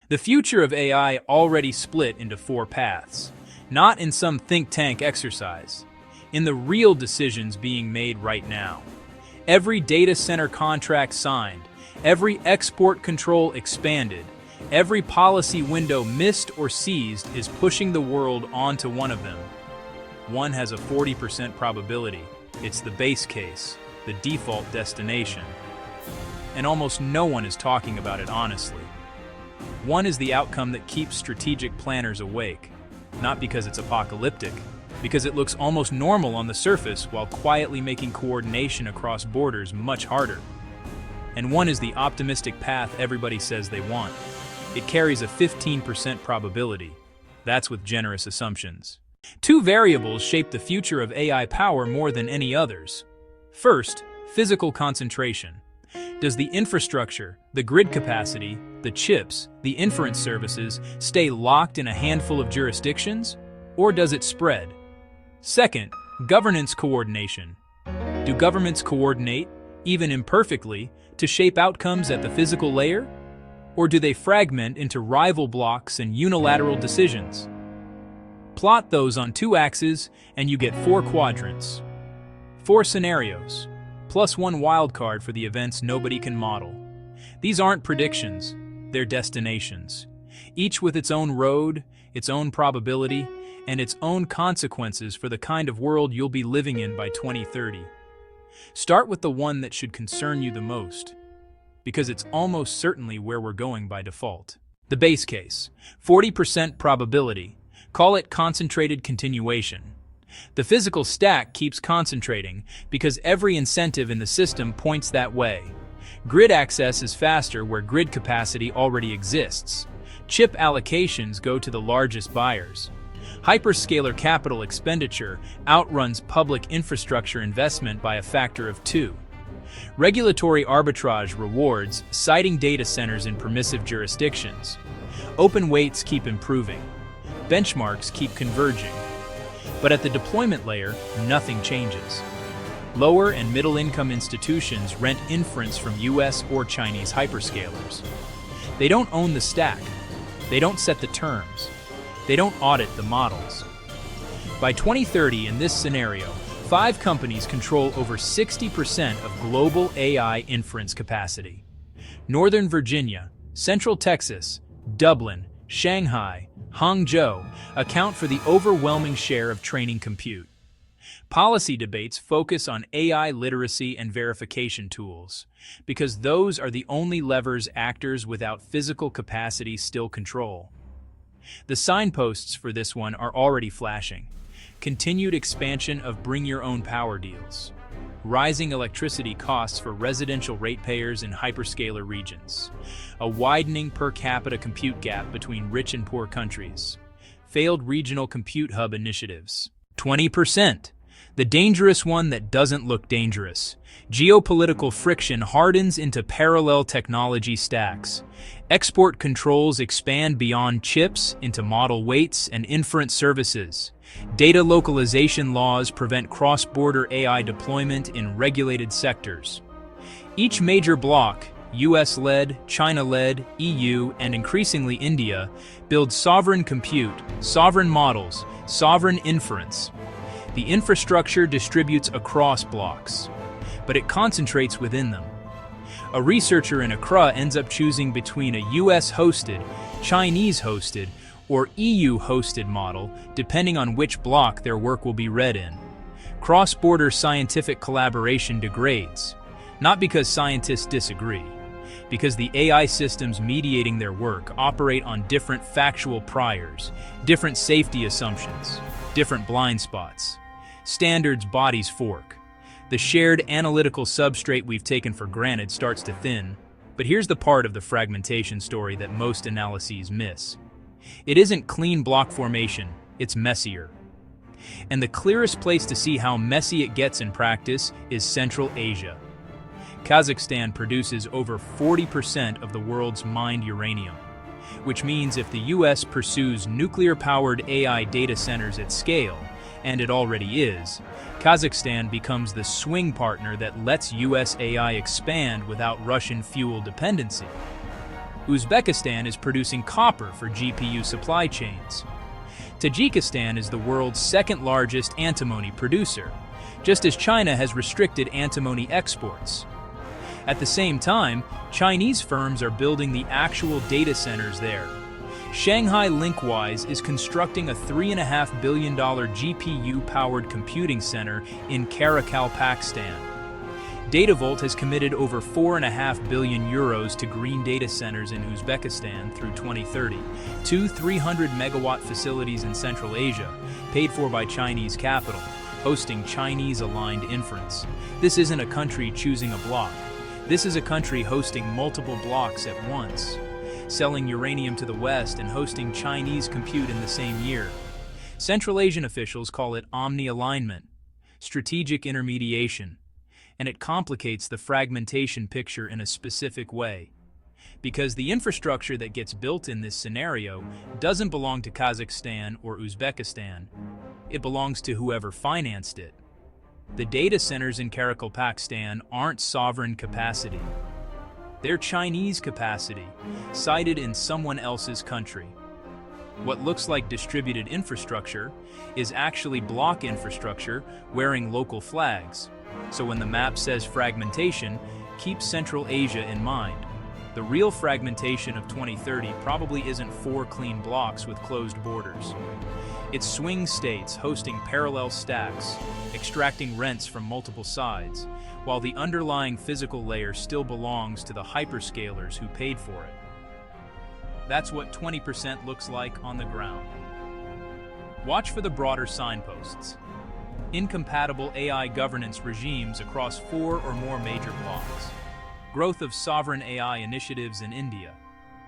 The future of AI already split into four paths, not in some think tank exercise, in the real decisions being made right now. Every data center contract signed, every export control expanded, every policy window missed or seized is pushing the world onto one of them. One has a 40% probability. It's the base case, the default destination. And almost no one is talking about it honestly. One is the outcome that keeps strategic planners awake, not because it's apocalyptic, because it looks almost normal on the surface while quietly making coordination across borders much harder. And one is the optimistic path everybody says they want. It carries a 15% probability. That's with generous assumptions. Two variables shape the future of AI power more than any others. First, physical concentration. Does the infrastructure, the grid capacity, the chips, the inference services stay locked in a handful of jurisdictions, or does it spread? Second, governance coordination. Do governments coordinate, even imperfectly, to shape outcomes at the physical layer? Or do they fragment into rival blocks and unilateral decisions? Plot those on two axes and you get four quadrants. Four scenarios, plus one wildcard for the events nobody can model. These aren't predictions, they're destinations, each with its own road, its own probability, and its own consequences for the kind of world you'll be living in by 2030. Start with the one that should concern you the most, because it's almost certainly where we're going by default. The base case, 40% probability. Call it concentrated continuation. The physical stack keeps concentrating because every incentive in the system points that way. Grid access is faster where grid capacity already exists. Chip allocations go to the largest buyers. Hyperscaler capital expenditure outruns public infrastructure investment by a factor of 2. Regulatory arbitrage rewards siting data centers in permissive jurisdictions. Open weights keep improving. Benchmarks keep converging. But at the deployment layer, nothing changes. Lower and middle-income institutions rent inference from US or Chinese hyperscalers. They don't own the stack. They don't set the terms. They don't audit the models. By 2030, in this scenario, 5 companies control over 60% of global AI inference capacity. Northern Virginia, Central Texas, Dublin, Shanghai, Hangzhou account for the overwhelming share of training compute. Policy debates focus on AI literacy and verification tools, because those are the only levers actors without physical capacity still control. The signposts for this one are already flashing. Continued expansion of bring-your-own-power deals. Rising electricity costs for residential ratepayers in hyperscaler regions. A widening per capita compute gap between rich and poor countries. Failed regional compute hub initiatives. 20%. The dangerous one that doesn't look dangerous. Geopolitical friction hardens into parallel technology stacks. Export controls expand beyond chips into model weights and inference services. Data localization laws prevent cross-border AI deployment in regulated sectors. Each major bloc, US-led, China-led, EU, and increasingly India, builds sovereign compute, sovereign models, sovereign inference. The infrastructure distributes across blocks, but it concentrates within them. A researcher in Accra ends up choosing between a US-hosted, Chinese-hosted, or EU-hosted model, depending on which block their work will be read in. Cross-border scientific collaboration degrades, not because scientists disagree, because the AI systems mediating their work operate on different factual priors, different safety assumptions, different blind spots. Standards bodies fork. The shared analytical substrate we've taken for granted starts to thin, but here's the part of the fragmentation story that most analyses miss. It isn't clean block formation, it's messier. And the clearest place to see how messy it gets in practice is Central Asia. Kazakhstan produces over 40% of the world's mined uranium, which means if the US pursues nuclear-powered AI data centers at scale, and it already is, Kazakhstan becomes the swing partner that lets US AI expand without Russian fuel dependency. Uzbekistan is producing copper for GPU supply chains. Tajikistan is the world's second-largest antimony producer, just as China has restricted antimony exports. At the same time, Chinese firms are building the actual data centers there. Shanghai Linkwise is constructing a $3.5 billion GPU-powered computing center in Karakal, Pakistan. Datavolt has committed over €4.5 billion to green data centers in Uzbekistan through 2030, two 300-megawatt facilities in Central Asia, paid for by Chinese capital, hosting Chinese-aligned inference. This isn't a country choosing a block. This is a country hosting multiple blocks at once, selling uranium to the West and hosting Chinese compute in the same year. Central Asian officials call it omni-alignment, strategic intermediation, and it complicates the fragmentation picture in a specific way. Because the infrastructure that gets built in this scenario doesn't belong to Kazakhstan or Uzbekistan. It belongs to whoever financed it. The data centers in Karakal, Pakistan aren't sovereign capacity. They're Chinese capacity, sited in someone else's country. What looks like distributed infrastructure is actually block infrastructure wearing local flags. So when the map says fragmentation, keep Central Asia in mind. The real fragmentation of 2030 probably isn't 4 clean blocks with closed borders. It's swing states hosting parallel stacks, extracting rents from multiple sides, while the underlying physical layer still belongs to the hyperscalers who paid for it. That's what 20% looks like on the ground. Watch for the broader signposts. Incompatible AI governance regimes across 4 or more major blocks. Growth of sovereign AI initiatives in India,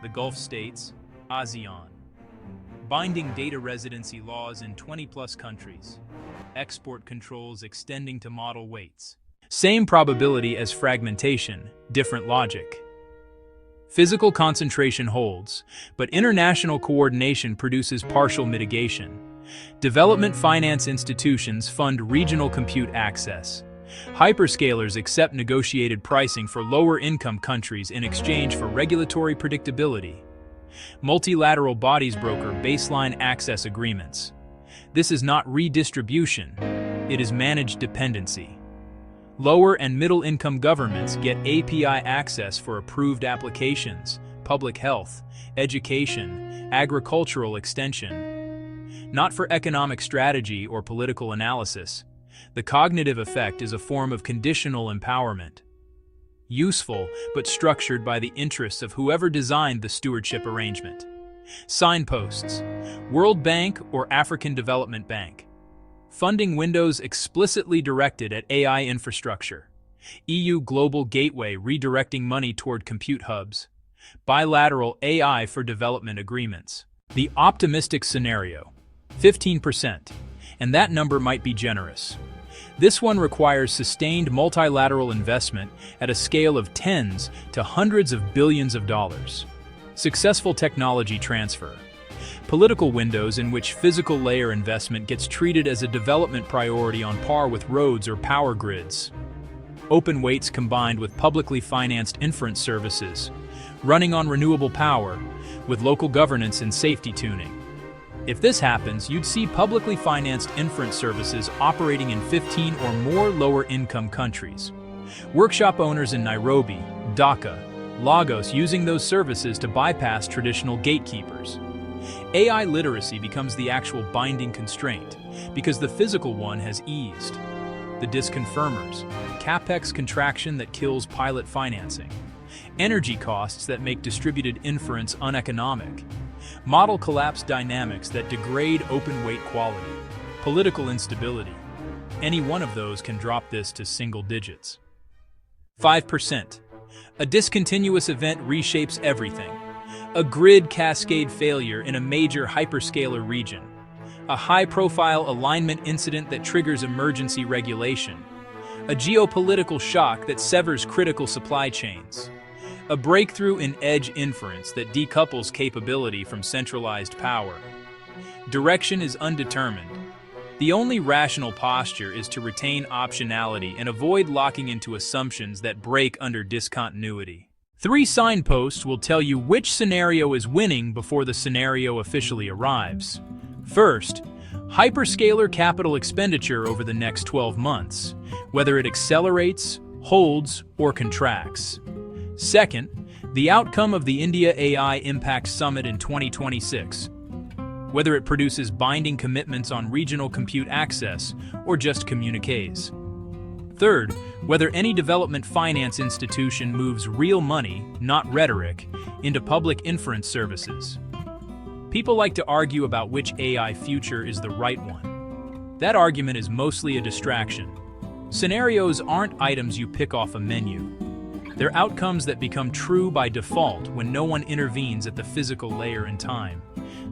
the Gulf states, ASEAN. Binding data residency laws in 20-plus countries. Export controls extending to model weights. Same probability as fragmentation, different logic. Physical concentration holds, but international coordination produces partial mitigation. Development finance institutions fund regional compute access. Hyperscalers accept negotiated pricing for lower-income countries in exchange for regulatory predictability. Multilateral bodies broker baseline access agreements. This is not redistribution, it is managed dependency. Lower and middle-income governments get API access for approved applications, public health, education, agricultural extension. Not for economic strategy or political analysis. The cognitive effect is a form of conditional empowerment. Useful, but structured by the interests of whoever designed the stewardship arrangement. Signposts. World Bank or African Development Bank. Funding windows explicitly directed at AI infrastructure. EU Global Gateway redirecting money toward compute hubs. Bilateral AI for development agreements. The optimistic scenario. 15%, and that number might be generous. This one requires sustained multilateral investment at a scale of tens to hundreds of billions of dollars. Successful technology transfer. Political windows in which physical layer investment gets treated as a development priority on par with roads or power grids. Open weights combined with publicly financed inference services, running on renewable power, with local governance and safety tuning. If this happens, you'd see publicly financed inference services operating in 15 or more lower-income countries. Workshop owners in Nairobi, Dhaka, Lagos using those services to bypass traditional gatekeepers. AI literacy becomes the actual binding constraint, because the physical one has eased. The disconfirmers, capex contraction that kills pilot financing, energy costs that make distributed inference uneconomic, model collapse dynamics that degrade open weight quality, political instability. Any one of those can drop this to single digits. 5%. A discontinuous event reshapes everything. A grid cascade failure in a major hyperscaler region. A high-profile alignment incident that triggers emergency regulation. A geopolitical shock that severs critical supply chains. A breakthrough in edge inference that decouples capability from centralized power. Direction is undetermined. The only rational posture is to retain optionality and avoid locking into assumptions that break under discontinuity. 3 signposts will tell you which scenario is winning before the scenario officially arrives. First, hyperscaler capital expenditure over the next 12 months, whether it accelerates, holds, or contracts. Second, the outcome of the India AI Impact Summit in 2026, whether it produces binding commitments on regional compute access or just communiques. Third, whether any development finance institution moves real money, not rhetoric, into public inference services. People like to argue about which AI future is the right one. That argument is mostly a distraction. Scenarios aren't items you pick off a menu. They're outcomes that become true by default when no one intervenes at the physical layer in time.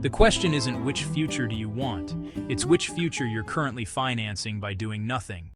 The question isn't which future do you want, it's which future you're currently financing by doing nothing.